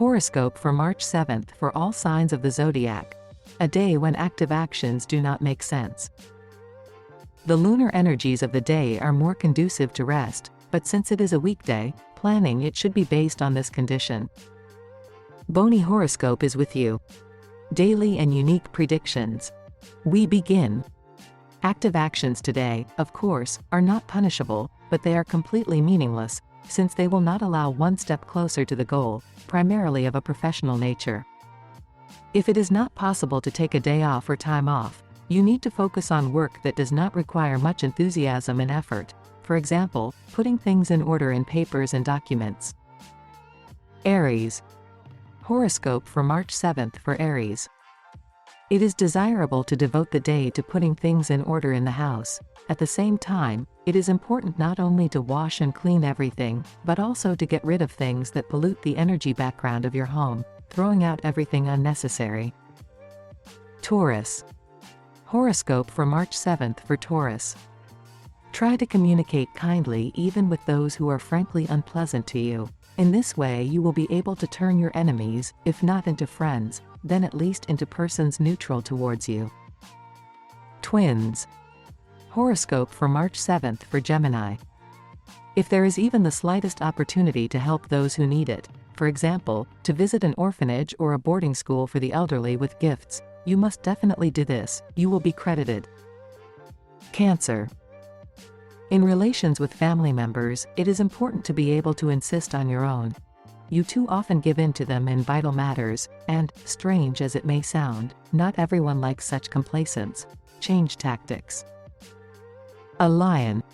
Horoscope for March 7th for all signs of the Zodiac. A day when active actions do not make sense. The lunar energies of the day are more conducive to rest, but since it is a weekday, planning it should be based on this condition. Bony Horoscope is with you. Daily and unique predictions. We begin. Active actions today, of course, are not punishable, but they are completely meaningless, since they will not allow one step closer to the goal, primarily of a professional nature. If it is not possible to take a day off or time off, you need to focus on work that does not require much enthusiasm and effort, for example, putting things in order in papers and documents. Aries. Horoscope for March 7th for Aries. It is desirable to devote the day to putting things in order in the house. At the same time, it is important not only to wash and clean everything, but also to get rid of things that pollute the energy background of your home, throwing out everything unnecessary. Taurus. Horoscope for March 7th for Taurus. Try to communicate kindly even with those who are frankly unpleasant to you. In this way you will be able to turn your enemies, if not into friends, then at least into persons neutral towards you. Twins. Horoscope for March 7th for Gemini. If there is even the slightest opportunity to help those who need it, for example, to visit an orphanage or a boarding school for the elderly with gifts, you must definitely do this, you will be credited. Cancer. In relations with family members, it is important to be able to insist on your own. You too often give in to them in vital matters, and, strange as it may sound, not everyone likes such complacence. Change tactics. A Lion.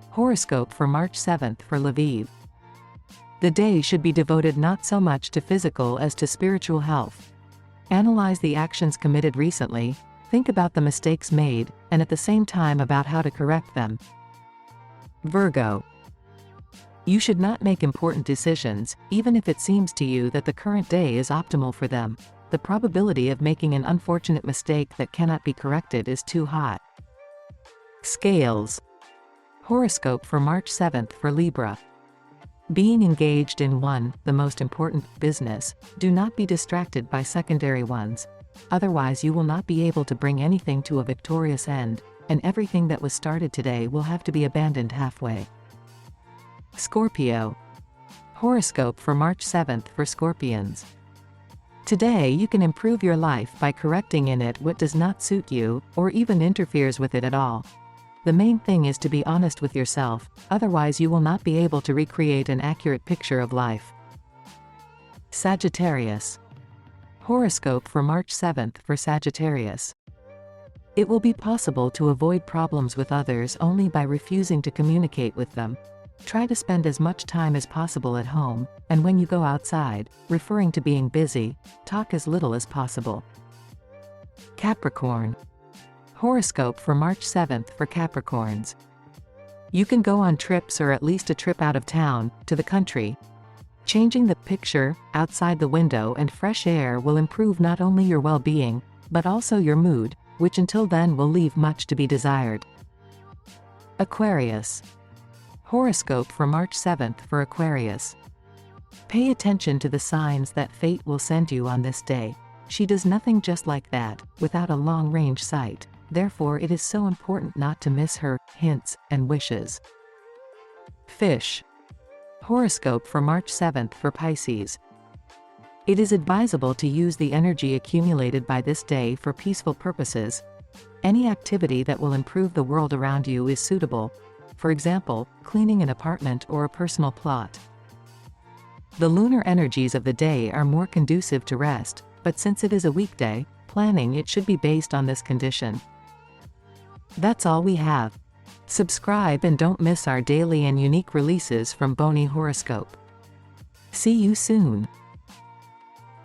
Horoscope for March 7th for Lviv. The day should be devoted not so much to physical as to spiritual health. Analyze the actions committed recently, think about the mistakes made, and at the same time about how to correct them. Virgo. You should not make important decisions, even if it seems to you that the current day is optimal for them. The probability of making an unfortunate mistake that cannot be corrected is too high. Scales. Horoscope for March 7th for Libra. Being engaged in the most important business, do not be distracted by secondary ones. Otherwise you will not be able to bring anything to a victorious end, and everything that was started today will have to be abandoned halfway. Scorpio. Horoscope for March 7th for Scorpions. Today you can improve your life by correcting in it what does not suit you, or even interferes with it at all. The main thing is to be honest with yourself, otherwise you will not be able to recreate an accurate picture of life. Sagittarius. Horoscope for March 7th for Sagittarius. It will be possible to avoid problems with others only by refusing to communicate with them. Try to spend as much time as possible at home, and when you go outside, referring to being busy, talk as little as possible. Capricorn. Horoscope for March 7th for Capricorns. You can go on trips or at least a trip out of town, to the country. Changing the picture, outside the window and fresh air will improve not only your well-being, but also your mood, which until then will leave much to be desired. Aquarius. Horoscope for March 7th for Aquarius. Pay attention to the signs that fate will send you on this day. She does nothing just like that, without a long-range sight. Therefore it is so important not to miss her hints and wishes. Fish. Horoscope for March 7th for Pisces. It is advisable to use the energy accumulated by this day for peaceful purposes. Any activity that will improve the world around you is suitable. For example, cleaning an apartment or a personal plot. The lunar energies of the day are more conducive to rest, but since it is a weekday, planning it should be based on this condition. That's all we have. Subscribe and don't miss our daily and unique releases from Bony Horoscope. See you soon.